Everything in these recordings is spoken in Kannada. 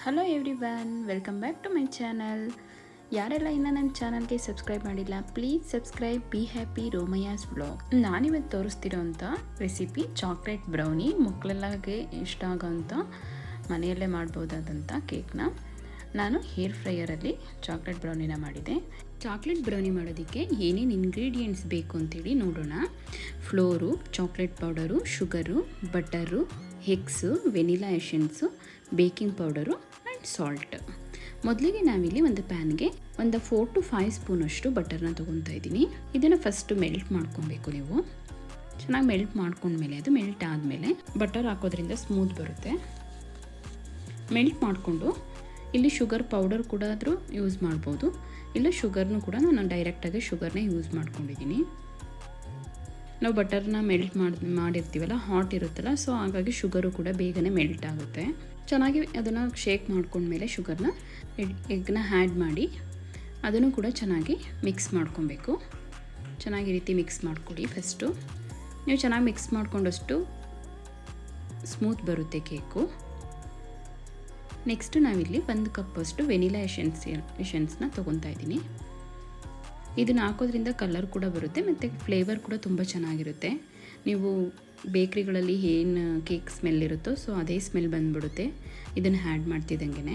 Hello everyone, welcome back to my channel. ಯಾರೆಲ್ಲ ಇನ್ನೂ ನನ್ನ ಚಾನಲ್ಗೆ ಸಬ್ಸ್ಕ್ರೈಬ್ ಮಾಡಿಲ್ಲ, please subscribe. Be happy Romaya's vlog. ನಾನಿವತ್ತು ತೋರಿಸ್ತಿರೋಂಥ ರೆಸಿಪಿ ಚಾಕ್ಲೇಟ್ ಬ್ರೌನಿ. ಮಕ್ಕಳೆಲ್ಲಗೆ ಇಷ್ಟ ಆಗೋಂಥ ಮನೆಯಲ್ಲೇ ಮಾಡ್ಬೋದಾದಂಥ ಕೇಕ್ನ ನಾನು ಹೇರ್ ಫ್ರೈಯರಲ್ಲಿ ಚಾಕ್ಲೇಟ್ ಬ್ರೌನಿನ ಮಾಡಿದೆ. ಚಾಕ್ಲೇಟ್ ಬ್ರೌನಿ ಮಾಡೋದಕ್ಕೆ ಏನೇನು ಇಂಗ್ರೀಡಿಯೆಂಟ್ಸ್ ಬೇಕು ಅಂತೇಳಿ ನೋಡೋಣ. Floor, chocolate powder, sugar, butter, eggs, vanilla essence, baking powder and salt. ಮೊದಲಿಗೆ ನಾವಿಲ್ಲಿ ಒಂದು ಪ್ಯಾನ್ಗೆ ಒಂದು 4 to 5 ಸ್ಪೂನಷ್ಟು ಬಟರ್ನ ತೊಗೊತಾ ಇದ್ದೀನಿ. ಇದನ್ನು ಫಸ್ಟು ಮೆಲ್ಟ್ ಮಾಡ್ಕೊಬೇಕು. ನೀವು ಚೆನ್ನಾಗಿ ಮೆಲ್ಟ್ ಮಾಡ್ಕೊಂಡ್ಮೇಲೆ, ಅದು ಮೆಲ್ಟ್ ಆದಮೇಲೆ ಬಟರ್ ಹಾಕೋದ್ರಿಂದ ಸ್ಮೂತ್ ಬರುತ್ತೆ. ಮೆಲ್ಟ್ ಮಾಡಿಕೊಂಡು ಇಲ್ಲಿ ಶುಗರ್ ಪೌಡರ್ ಕೂಡ ಆದರೂ ಯೂಸ್ ಮಾಡ್ಬೋದು, ಇಲ್ಲ ಶುಗರ್ನೂ ಕೂಡ ನಾನು ಡೈರೆಕ್ಟಾಗಿ ಶುಗರ್ನೇ ಯೂಸ್ ಮಾಡ್ಕೊಂಡಿದ್ದೀನಿ. ನಾವು ಬಟರ್ನ ಮೆಲ್ಟ್ ಮಾಡಿರ್ತೀವಲ್ಲ, ಹಾಟ್ ಇರುತ್ತಲ್ಲ, ಸೊ ಹಾಗಾಗಿ ಶುಗರು ಕೂಡ ಬೇಗನೆ ಮೆಲ್ಟ್ ಆಗುತ್ತೆ. ಚೆನ್ನಾಗಿ ಅದನ್ನು ಶೇಕ್ ಮಾಡ್ಕೊಂಡ್ಮೇಲೆ ಶುಗರ್ನ ಎಗ್ನ ಆ್ಯಡ್ ಮಾಡಿ ಅದನ್ನು ಕೂಡ ಚೆನ್ನಾಗಿ ಮಿಕ್ಸ್ ಮಾಡ್ಕೊಬೇಕು. ಚೆನ್ನಾಗಿ ಈ ರೀತಿ ಮಿಕ್ಸ್ ಮಾಡಿಕೊಡಿ. ಫಸ್ಟು ನೀವು ಚೆನ್ನಾಗಿ ಮಿಕ್ಸ್ ಮಾಡ್ಕೊಂಡಷ್ಟು ಸ್ಮೂತ್ ಬರುತ್ತೆ ಕೇಕು. ನೆಕ್ಸ್ಟು ನಾವಿಲ್ಲಿ 1 ಕಪ್ಪಷ್ಟು ವೆನಿಲಾ ಎಸೆನ್ಸ್ನ ತೊಗೊತಾ ಇದ್ದೀನಿ. ಇದನ್ನು ಹಾಕೋದ್ರಿಂದ ಕಲರ್ ಕೂಡ ಬರುತ್ತೆ ಮತ್ತು ಫ್ಲೇವರ್ ಕೂಡ ತುಂಬ ಚೆನ್ನಾಗಿರುತ್ತೆ. ನೀವು ಬೇಕ್ರಿಗಳಲ್ಲಿ ಏನು ಕೇಕ್ ಸ್ಮೆಲ್ ಇರುತ್ತೋ ಸೊ ಅದೇ ಸ್ಮೆಲ್ ಬಂದುಬಿಡುತ್ತೆ ಇದನ್ನು ಆ್ಯಡ್ ಮಾಡ್ತಿದ್ದಂಗೆ.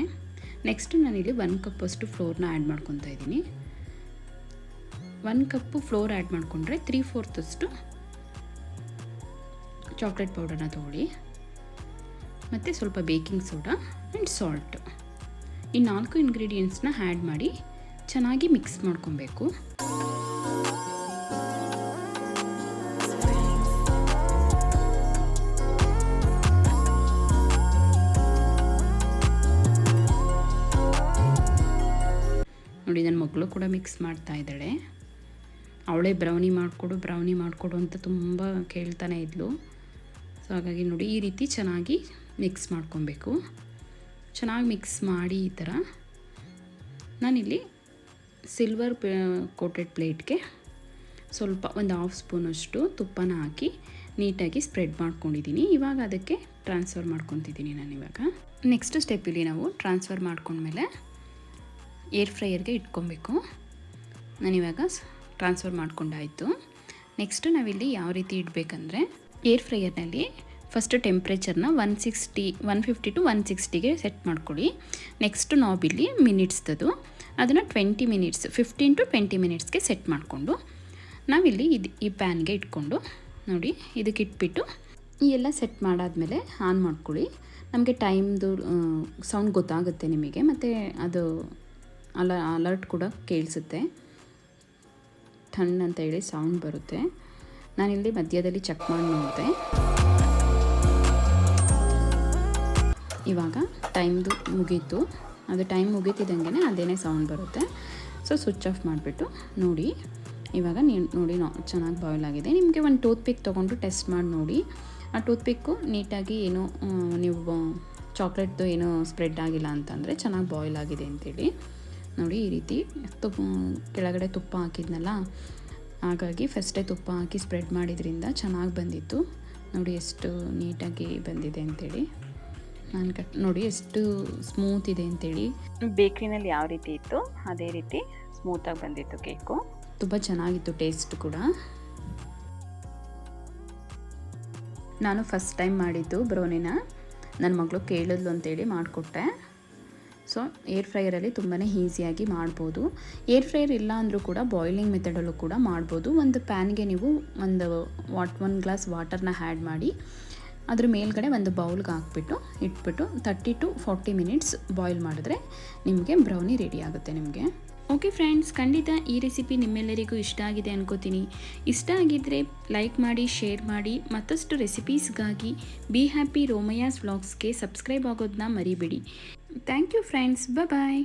ನೆಕ್ಸ್ಟು ನಾನಿಲ್ಲಿ 1 ಕಪ್ಪಷ್ಟು ಫ್ಲೋರ್ನ ಆ್ಯಡ್ ಮಾಡ್ಕೊತಾ ಇದ್ದೀನಿ. 1 ಕಪ್ಪು ಫ್ಲೋರ್ ಆ್ಯಡ್ ಮಾಡಿಕೊಂಡ್ರೆ 3/4 ಚಾಕ್ಲೇಟ್ ಪೌಡರ್ನ ತೊಗೊಳ್ಳಿ, ಮತ್ತು ಸ್ವಲ್ಪ ಬೇಕಿಂಗ್ ಸೋಡಾ ಆ್ಯಂಡ್ ಸಾಲ್ಟ್. ಈ 4 ಇಂಗ್ರೀಡಿಯೆಂಟ್ಸ್ನ ಆ್ಯಡ್ ಮಾಡಿ ಚೆನ್ನಾಗಿ ಮಿಕ್ಸ್ ಮಾಡ್ಕೊಬೇಕು. ನೋಡಿ, ನನ್ನ ಮಗಳು ಕೂಡ ಮಿಕ್ಸ್ ಮಾಡ್ತಾ ಇದ್ದಾಳೆ. ಅವಳೇ ಬ್ರೌನಿ ಮಾಡಿಕೊಡು ಅಂತ ತುಂಬ ಕೇಳ್ತಾನೆ ಇದ್ಲು. ಸೊ ಹಾಗಾಗಿ ನೋಡಿ, ಈ ರೀತಿ ಚೆನ್ನಾಗಿ ಮಿಕ್ಸ್ ಮಾಡ್ಕೊಬೇಕು. ಚೆನ್ನಾಗಿ ಮಿಕ್ಸ್ ಮಾಡಿ ಈ ಥರ ನಾನಿಲ್ಲಿ ಸಿಲ್ವರ್ ಕೋಟೆಡ್ ಪ್ಲೇಟ್ಗೆ ಸ್ವಲ್ಪ ಒಂದು 1/2 ಸ್ಪೂನಷ್ಟು ತುಪ್ಪನ ಹಾಕಿ ನೀಟಾಗಿ ಸ್ಪ್ರೆಡ್ ಮಾಡ್ಕೊಂಡಿದ್ದೀನಿ. ಇವಾಗ ಅದಕ್ಕೆ ಟ್ರಾನ್ಸ್ಫರ್ ಮಾಡ್ಕೊತಿದ್ದೀನಿ ನಾನಿವಾಗ. ನೆಕ್ಸ್ಟ್ ಸ್ಟೆಪ್ಪಲ್ಲಿ ನಾವು ಟ್ರಾನ್ಸ್ಫರ್ ಮಾಡ್ಕೊಂಡ್ಮೇಲೆ ಏರ್ ಫ್ರೈಯರ್ಗೆ ಇಟ್ಕೊಬೇಕು. ನಾನಿವಾಗ ಟ್ರಾನ್ಸ್ಫರ್ ಮಾಡ್ಕೊಂಡಾಯಿತು. ನೆಕ್ಸ್ಟು ನಾವಿಲ್ಲಿ ಯಾವ ರೀತಿ ಇಡಬೇಕಂದ್ರೆ, ಏರ್ ಫ್ರೈಯರ್ನಲ್ಲಿ ಫಸ್ಟು ಟೆಂಪ್ರೇಚರ್ನ 150 to 160ಗೆ ಸೆಟ್ ಮಾಡ್ಕೊಳ್ಳಿ. ನೆಕ್ಸ್ಟ್ ನಾಬಿಲ್ಲಿ ಮಿನಿಟ್ಸ್ದು ಅದನ್ನು 20 ಮಿನಿಟ್ಸ್ 15 to 20 ಮಿನಿಟ್ಸ್ಗೆ ಸೆಟ್ ಮಾಡಿಕೊಂಡು ನಾವಿಲ್ಲಿ ಈ ಪ್ಯಾನ್ಗೆ ಇಟ್ಕೊಂಡು ನೋಡಿ, ಇದಕ್ಕೆ ಇಟ್ಬಿಟ್ಟು ಈ ಎಲ್ಲ ಸೆಟ್ ಮಾಡಾದಮೇಲೆ ಆನ್ ಮಾಡ್ಕೊಳ್ಳಿ. ನಮಗೆ ಟೈಮ್ದು ಸೌಂಡ್ ಗೊತ್ತಾಗುತ್ತೆ ನಿಮಗೆ, ಮತ್ತು ಅದು ಅಲರ್ಟ್ ಕೂಡ ಕೇಳಿಸುತ್ತೆ. ಟನ್ ಅಂತ ಹೇಳಿ ಸೌಂಡ್ ಬರುತ್ತೆ. ನಾನಿಲ್ಲಿ ಮಧ್ಯದಲ್ಲಿ ಚೆಕ್ ಮಾಡಿ ನೋಡಿದೆ. ಇವಾಗ ಟೈಮ್ದು ಮುಗೀತು. ಅದು ಟೈಮ್ ಮುಗೀತಿದ್ದಂಗೆ ಅದೇನೇ ಸೌಂಡ್ ಬರುತ್ತೆ. ಸೊ ಸ್ವಿಚ್ ಆಫ್ ಮಾಡಿಬಿಟ್ಟು ನೋಡಿ, ಇವಾಗ ನೋಡಿ ಚೆನ್ನಾಗಿ ಬಾಯ್ಲ್ ಆಗಿದೆ. ನಿಮಗೆ ಒಂದು ಟೂತ್ ಪಿಕ್ ತೊಗೊಂಡು ಟೆಸ್ಟ್ ಮಾಡಿ ನೋಡಿ. ಆ ಟೂತ್ ಪಿಕ್ಕು ನೀಟಾಗಿ ಏನೋ ನೀವು ಚಾಕ್ಲೇಟ್ದು ಏನೋ ಸ್ಪ್ರೆಡ್ ಆಗಿಲ್ಲ ಅಂತಂದರೆ ಚೆನ್ನಾಗಿ ಬಾಯ್ಲ್ ಆಗಿದೆ ಅಂತೇಳಿ ನೋಡಿ. ಈ ರೀತಿ ಕೆಳಗಡೆ ತುಪ್ಪ ಹಾಕಿದ್ನಲ್ಲ, ಹಾಗಾಗಿ ಫಸ್ಟೇ ತುಪ್ಪ ಹಾಕಿ ಸ್ಪ್ರೆಡ್ ಮಾಡಿದ್ರಿಂದ ಚೆನ್ನಾಗಿ ಬಂದಿತ್ತು. ನೋಡಿ ಎಷ್ಟು ನೀಟಾಗಿ ಬಂದಿದೆ ಅಂಥೇಳಿ. ನಾನು ನೋಡಿ ಎಷ್ಟು ಸ್ಮೂತ್ ಇದೆ ಅಂಥೇಳಿ. ಬೇಕ್ರಿನಲ್ಲಿ ಯಾವ ರೀತಿ ಇತ್ತು ಅದೇ ರೀತಿ ಸ್ಮೂತಾಗಿ ಬಂದಿತ್ತು ಕೇಕು. ತುಂಬ ಚೆನ್ನಾಗಿತ್ತು ಟೇಸ್ಟ್ ಕೂಡ. ನಾನು ಫಸ್ಟ್ ಟೈಮ್ ಮಾಡಿದ್ದು ಬ್ರೌನಿನ ನನ್ನ ಮಗಳು ಕೇಳಿದ್ಲು ಅಂತೇಳಿ ಮಾಡಿಕೊಟ್ಟೆ. ಸೊ ಏರ್ ಫ್ರೈಯರಲ್ಲಿ ತುಂಬಾ ಈಸಿಯಾಗಿ ಮಾಡ್ಬೋದು. ಏರ್ ಫ್ರೈಯರ್ ಇಲ್ಲ ಅಂದರೂ ಕೂಡ ಬಾಯ್ಲಿಂಗ್ ಮೆಥಡಲ್ಲೂ ಕೂಡ ಮಾಡ್ಬೋದು. ಒಂದು ಪ್ಯಾನ್ಗೆ ನೀವು ಒಂದು 1 ಗ್ಲಾಸ್ ವಾಟರ್ನ ಆ್ಯಡ್ ಮಾಡಿ ಅದ್ರ ಮೇಲ್ಗಡೆ ಒಂದು ಬೌಲ್ಗೆ ಹಾಕ್ಬಿಟ್ಟು ಇಟ್ಬಿಟ್ಟು 30 to 40 ಮಿನಿಟ್ಸ್ ಬಾಯ್ಲ್ ಮಾಡಿದ್ರೆ ನಿಮಗೆ ಬ್ರೌನಿ ರೆಡಿ ಆಗುತ್ತೆ ನಿಮಗೆ. ಓಕೆ ಫ್ರೆಂಡ್ಸ್, ಖಂಡಿತ ಈ ರೆಸಿಪಿ ನಿಮ್ಮೆಲ್ಲರಿಗೂ ಇಷ್ಟ ಆಗಿದೆ ಅನ್ಕೋತೀನಿ. ಇಷ್ಟ ಆಗಿದ್ದರೆ ಲೈಕ್ ಮಾಡಿ, ಶೇರ್ ಮಾಡಿ. ಮತ್ತಷ್ಟು ರೆಸಿಪೀಸ್ಗಾಗಿ ಬಿ ಹ್ಯಾಪಿ ರೋಮಯಾಸ್ ವ್ಲಾಗ್ಸ್ಗೆ ಸಬ್ಸ್ಕ್ರೈಬ್ ಆಗೋದನ್ನ ಮರಿಬೇಡಿ. Thank you friends, bye.